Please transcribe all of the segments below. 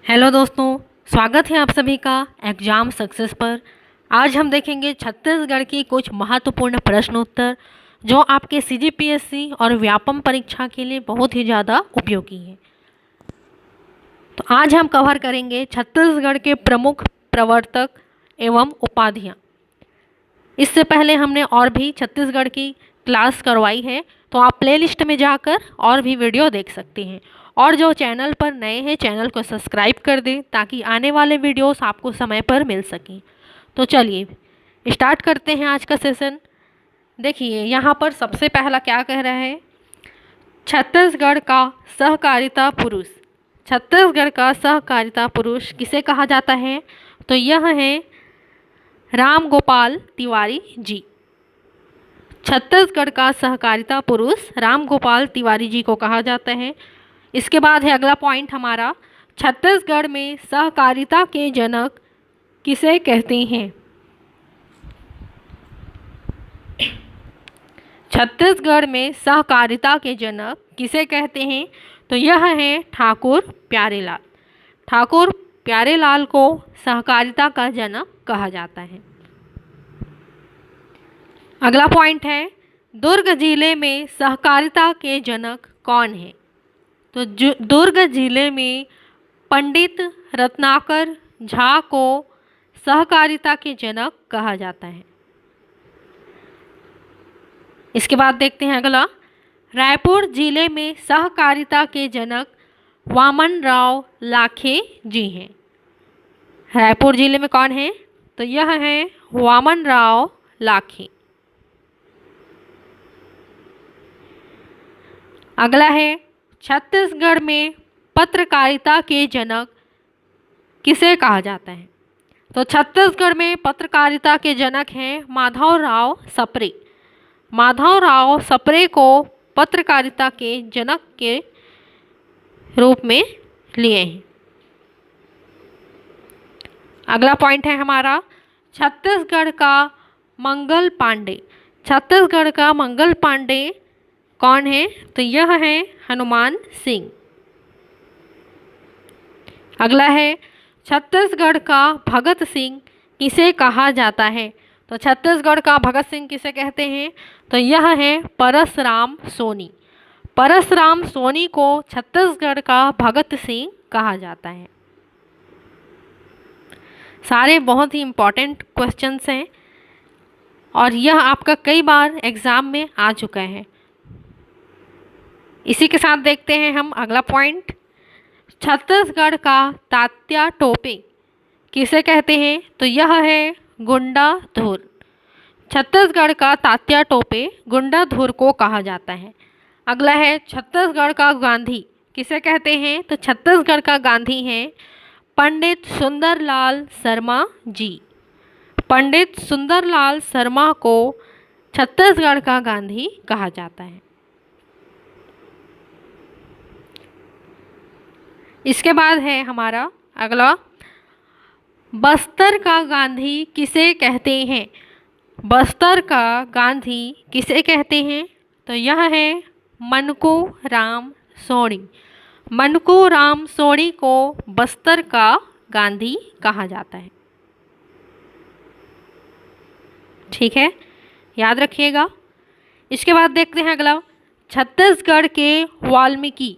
Hello दोस्तों, स्वागत है आप सभी का एग्ज़ाम सक्सेस पर। आज हम देखेंगे छत्तीसगढ़ की कुछ महत्वपूर्ण प्रश्न उत्तर जो आपके सीजीपीएससी और व्यापम परीक्षा के लिए बहुत ही ज़्यादा उपयोगी है। तो आज हम कवर करेंगे छत्तीसगढ़ के प्रमुख प्रवर्तक एवं उपाधियाँ। इससे पहले हमने और भी छत्तीसगढ़ की क्लास करवाई है, तो आप प्लेलिस्ट में जाकर और भी वीडियो देख सकते हैं। और जो चैनल पर नए हैं, चैनल को सब्सक्राइब कर दें ताकि आने वाले वीडियोस आपको समय पर मिल सकें। तो चलिए स्टार्ट करते हैं आज का सेशन। देखिए यहाँ पर सबसे पहला क्या कह रहा है, छत्तीसगढ़ का सहकारिता पुरुष। छत्तीसगढ़ का सहकारिता पुरुष किसे कहा जाता है? तो यह है राम गोपाल तिवारी जी। छत्तीसगढ़ का सहकारिता पुरुष राम गोपाल तिवारी जी को कहा जाता है। इसके बाद है अगला पॉइंट हमारा, छत्तीसगढ़ में सहकारिता के जनक किसे कहते हैं? छत्तीसगढ़ में सहकारिता के जनक किसे कहते हैं? तो यह है ठाकुर प्यारेलाल। ठाकुर प्यारेलाल को सहकारिता का जनक कहा जाता है। अगला पॉइंट है, दुर्ग जिले में सहकारिता के जनक कौन है? तो दुर्ग जिले में पंडित रत्नाकर झा को सहकारिता के जनक कहा जाता है। इसके बाद देखते हैं अगला, रायपुर जिले में सहकारिता के जनक वामन राव लाखे जी हैं। रायपुर जिले में कौन है? तो यह है वामन राव लाखे। अगला है, छत्तीसगढ़ में पत्रकारिता के जनक किसे कहा जाता है? तो छत्तीसगढ़ में पत्रकारिता के जनक हैं माधवराव सप्रे। माधवराव सप्रे को पत्रकारिता के जनक के रूप में लिए हैं। अगला पॉइंट है हमारा, छत्तीसगढ़ का मंगल पांडे। छत्तीसगढ़ का मंगल पांडे कौन है? तो यह है हनुमान सिंह। अगला है, छत्तीसगढ़ का भगत सिंह किसे कहा जाता है? तो छत्तीसगढ़ का भगत सिंह किसे कहते हैं? तो यह है परसराम सोनी। परसराम सोनी को छत्तीसगढ़ का भगत सिंह कहा जाता है। सारे बहुत ही इम्पोर्टेंट क्वेश्चंस हैं और यह आपका कई बार एग्ज़ाम में आ चुका है। इसी के साथ देखते हैं हम अगला पॉइंट, छत्तीसगढ़ का तात्या टोपे किसे कहते हैं? तो यह है गुंडा धुर। छत्तीसगढ़ का तात्या टोपे गुंडा धुर को कहा जाता है। अगला है, छत्तीसगढ़ का गांधी किसे कहते हैं? तो छत्तीसगढ़ का गांधी हैं पंडित सुंदरलाल शर्मा जी। पंडित सुंदरलाल शर्मा को छत्तीसगढ़ का गांधी कहा जाता है। इसके बाद है हमारा अगला, बस्तर का गांधी किसे कहते हैं? बस्तर का गांधी किसे कहते हैं? तो यह है मनकू राम सोनी। मनकू राम सोनी को बस्तर का गांधी कहा जाता है। ठीक है, याद रखिएगा। इसके बाद देखते हैं अगला, छत्तीसगढ़ के वाल्मीकि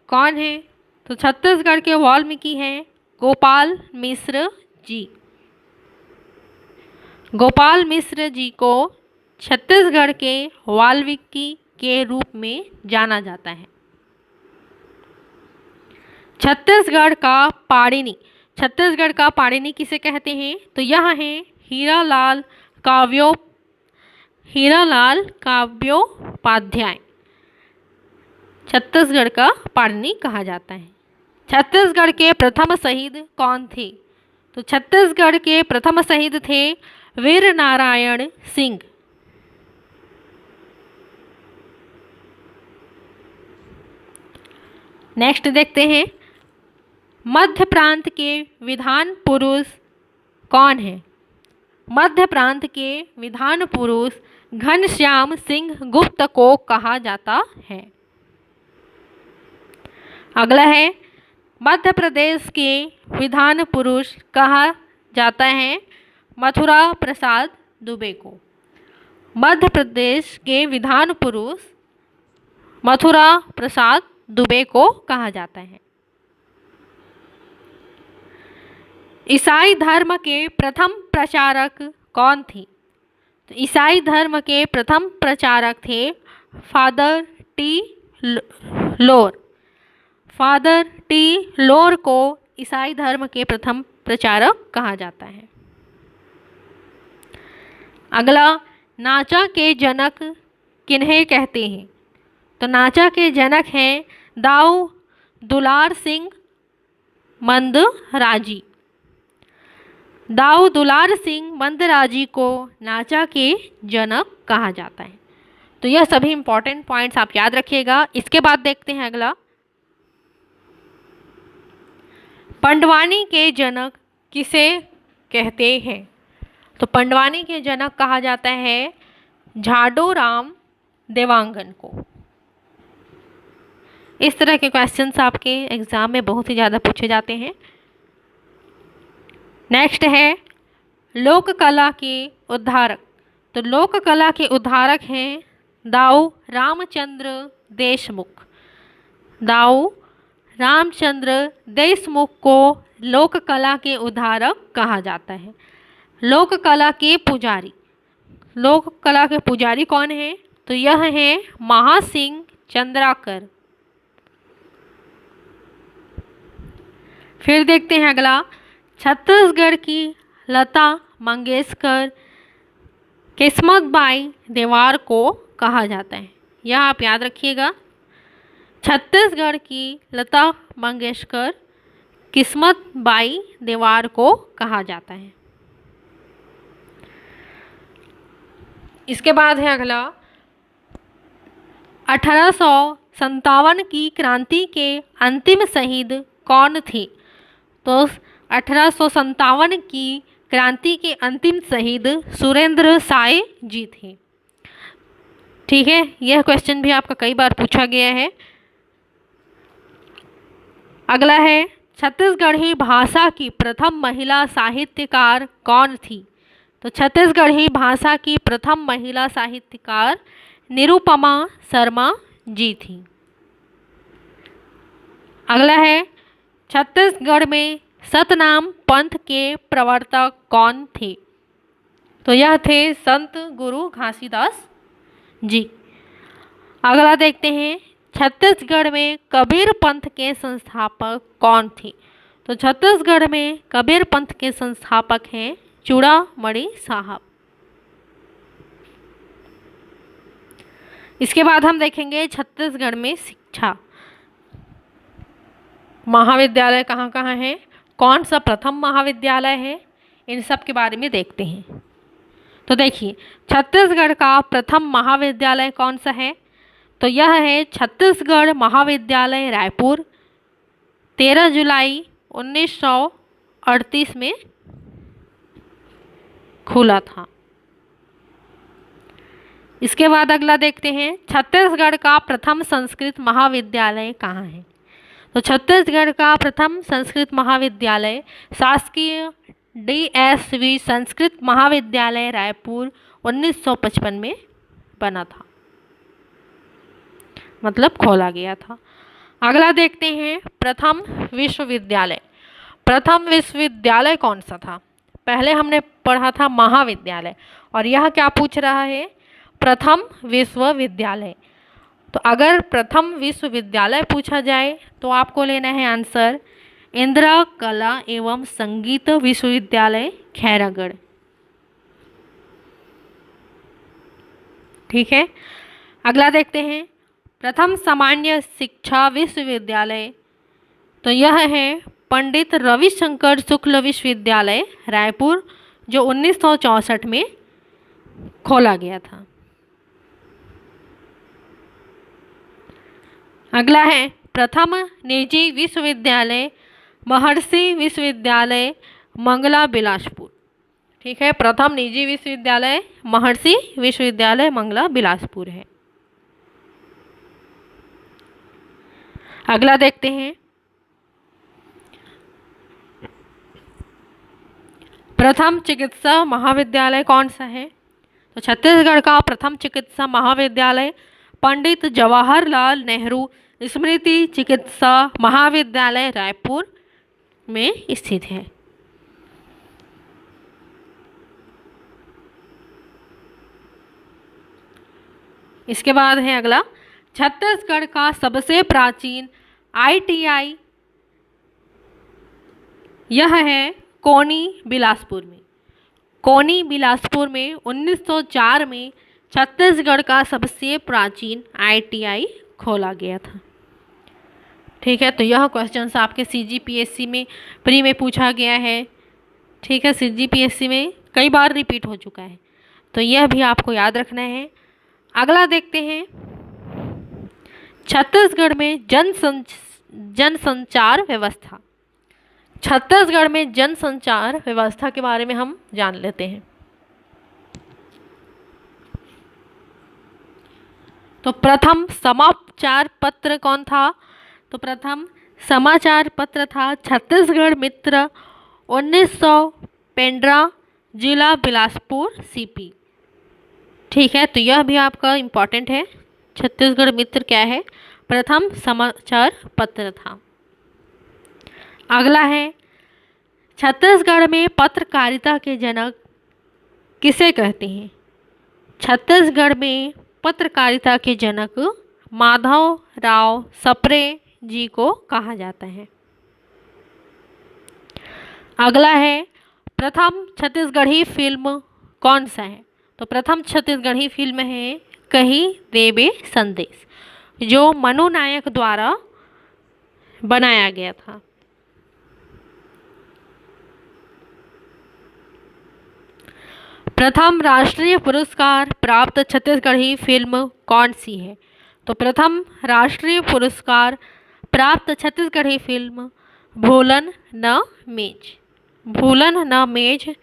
कौन है? तो छत्तीसगढ़ के वाल्मीकि हैं गोपाल मिश्र जी। गोपाल मिश्र जी को छत्तीसगढ़ के वाल्मीकि के रूप में जाना जाता है। छत्तीसगढ़ का पाणिनि। छत्तीसगढ़ का पाणिनि किसे कहते हैं? तो यह है हीरालाल काव्योपाध्याय। छत्तीसगढ़ का पाणिनि कहा जाता है। छत्तीसगढ़ के प्रथम शहीद कौन थे? तो छत्तीसगढ़ के प्रथम शहीद थे वीर नारायण सिंह। नेक्स्ट देखते हैं, मध्य प्रांत के विधान पुरुष कौन है? मध्य प्रांत के विधान पुरुष घनश्याम सिंह गुप्त को कहा जाता है। अगला है, मध्य प्रदेश के विधान पुरुष कहा जाता है मथुरा प्रसाद दुबे को। मध्य प्रदेश के विधान पुरुष मथुरा प्रसाद दुबे को कहा जाता है। ईसाई धर्म के प्रथम प्रचारक कौन थे? तो ईसाई धर्म के प्रथम प्रचारक थे फादर टी लोर। फादर टी लोर को ईसाई धर्म के प्रथम प्रचारक कहा जाता है। अगला, नाचा के जनक किन्हें कहते हैं? तो नाचा के जनक हैं दाऊ दुलार सिंह मंदराजी। दाऊ दुलार सिंह मंदराजी को नाचा के जनक कहा जाता है। तो यह सभी इंपॉर्टेंट पॉइंट्स आप याद रखिएगा। इसके बाद देखते हैं अगला, पंडवानी के जनक किसे कहते हैं? तो पंडवानी के जनक कहा जाता है झाडू राम देवांगन को। इस तरह के क्वेश्चंस आपके एग्जाम में बहुत ही ज़्यादा पूछे जाते हैं। नेक्स्ट है लोक कला के उद्धारक। तो लोक कला के उद्धारक हैं दाऊ रामचंद्र देशमुख। दाऊ रामचंद्र देशमुख को लोक कला के उद्धारक कहा जाता है। लोक कला के पुजारी। लोक कला के पुजारी कौन है? तो यह है महासिंह चंद्राकर। फिर देखते हैं अगला, छत्तीसगढ़ की लता मंगेशकर किस्मत बाई देवार को कहा जाता है। यह आप याद रखिएगा, छत्तीसगढ़ की लता मंगेशकर किस्मत बाई देवार को कहा जाता है। इसके बाद है अगला, 1857 की क्रांति के अंतिम शहीद कौन थे? तो 1857 की क्रांति के अंतिम शहीद सुरेंद्र साय जी थे। ठीक है, यह क्वेश्चन भी आपका कई बार पूछा गया है। अगला है, छत्तीसगढ़ी भाषा की प्रथम महिला साहित्यकार कौन थी? तो छत्तीसगढ़ी भाषा की प्रथम महिला साहित्यकार निरुपमा शर्मा जी थी। अगला है, छत्तीसगढ़ में सतनाम पंथ के प्रवर्तक कौन थे? तो यह थे संत गुरु घासीदास जी। अगला देखते हैं, छत्तीसगढ़ में कबीर पंथ के संस्थापक कौन थे? तो छत्तीसगढ़ में कबीर पंथ के संस्थापक हैं चूड़ामणि साहब। इसके बाद हम देखेंगे छत्तीसगढ़ में शिक्षा महाविद्यालय कहाँ कहाँ है, कौन सा प्रथम महाविद्यालय है, इन सब के बारे में देखते हैं। तो देखिए, छत्तीसगढ़ का प्रथम महाविद्यालय कौन सा है? तो यह है छत्तीसगढ़ महाविद्यालय रायपुर। 13 जुलाई 1938 में खुला था। इसके बाद अगला देखते हैं, छत्तीसगढ़ का प्रथम संस्कृत महाविद्यालय कहाँ है? तो छत्तीसगढ़ का प्रथम संस्कृत महाविद्यालय शासकीय DSV संस्कृत महाविद्यालय रायपुर 1955 में बना था, मतलब खोला गया था। अगला देखते हैं, प्रथम विश्वविद्यालय। प्रथम विश्वविद्यालय कौन सा था? पहले हमने पढ़ा था महाविद्यालय, और यह क्या पूछ रहा है? प्रथम विश्वविद्यालय। तो अगर प्रथम विश्वविद्यालय पूछा जाए तो आपको लेना है आंसर इंदिरा कला एवं संगीत विश्वविद्यालय खैरागढ़। ठीक है, अगला देखते हैं, प्रथम सामान्य शिक्षा विश्वविद्यालय। तो यह है पंडित रविशंकर शुक्ल विश्वविद्यालय रायपुर, जो 1964 में खोला गया था। अगला है, प्रथम निजी विश्वविद्यालय महर्षि विश्वविद्यालय मंगला बिलासपुर। ठीक है, प्रथम निजी विश्वविद्यालय महर्षि विश्वविद्यालय मंगला बिलासपुर है। अगला देखते हैं, प्रथम चिकित्सा महाविद्यालय कौन सा है? तो छत्तीसगढ़ का प्रथम चिकित्सा महाविद्यालय पंडित जवाहरलाल नेहरू स्मृति चिकित्सा महाविद्यालय रायपुर में स्थित है। इसके बाद है अगला, छत्तीसगढ़ का सबसे प्राचीन ITI यह है कोनी बिलासपुर में। कोनी बिलासपुर में 1904 में छत्तीसगढ़ का सबसे प्राचीन ITI खोला गया था। ठीक है, तो यह क्वेश्चन आपके CGPSC में प्री में पूछा गया है। ठीक है, CGPSC में कई बार रिपीट हो चुका है, तो यह भी आपको याद रखना है। अगला देखते हैं, छत्तीसगढ़ में जनसंचार व्यवस्था। छत्तीसगढ़ में जनसंचार व्यवस्था के बारे में हम जान लेते हैं। तो प्रथम समाचार पत्र कौन था? तो प्रथम समाचार पत्र था छत्तीसगढ़ मित्र 1900 पेंड्रा जिला बिलासपुर CP। ठीक है, तो यह भी आपका इम्पॉर्टेंट है। छत्तीसगढ़ मित्र क्या है? प्रथम समाचार पत्र था। अगला है, छत्तीसगढ़ में पत्रकारिता के जनक किसे कहते हैं? छत्तीसगढ़ में पत्रकारिता के जनक माधव राव सप्रे जी को कहा जाता है। अगला है, प्रथम छत्तीसगढ़ी फिल्म कौन सा है? तो प्रथम छत्तीसगढ़ी फिल्म है कही देबे संदेश, जो मनु नायक द्वारा बनाया गया था। प्रथम राष्ट्रीय पुरस्कार प्राप्त छत्तीसगढ़ी फिल्म कौन सी है? तो प्रथम राष्ट्रीय पुरस्कार प्राप्त छत्तीसगढ़ी फिल्म भूलन न मेज। भूलन न मेज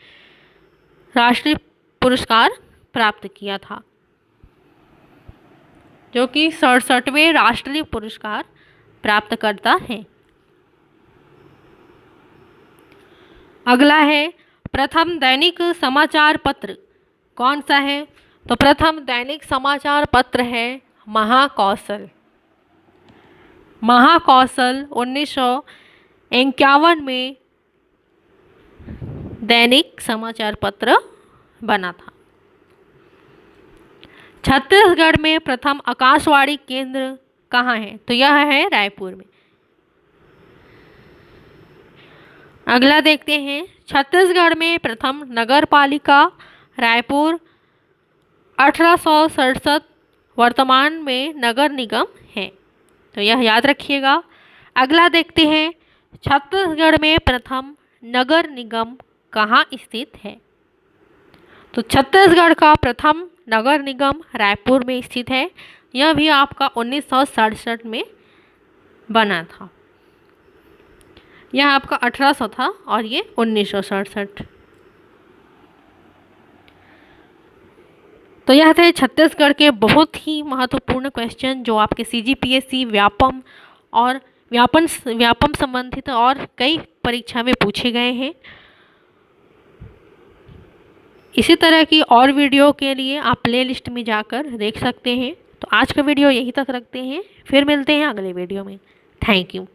राष्ट्रीय पुरस्कार प्राप्त किया था, जो कि 67वें राष्ट्रीय पुरस्कार प्राप्त करता है। अगला है, प्रथम दैनिक समाचार पत्र कौन सा है? तो प्रथम दैनिक समाचार पत्र है महाकौशल। महाकौशल 1951 में दैनिक समाचार पत्र बना था। छत्तीसगढ़ में प्रथम आकाशवाणी केंद्र कहाँ है? तो यह है रायपुर में। अगला देखते हैं, छत्तीसगढ़ में प्रथम नगर पालिका रायपुर 1867 वर्तमान में नगर निगम है, तो यह याद रखिएगा। अगला देखते हैं, छत्तीसगढ़ में प्रथम नगर निगम कहाँ स्थित है? तो छत्तीसगढ़ का प्रथम नगर निगम रायपुर में स्थित है। यह भी आपका 1967 में बना था। यह आपका 1800 था और ये 1967। तो यह थे छत्तीसगढ़ के बहुत ही महत्वपूर्ण क्वेश्चन जो आपके CGPSC व्यापम और व्यापम संबंधित और कई परीक्षा में पूछे गए हैं। इसी तरह की और वीडियो के लिए आप प्लेलिस्ट में जाकर देख सकते हैं। तो आज का वीडियो यहीं तक रखते हैं, फिर मिलते हैं अगले वीडियो में। Thank you.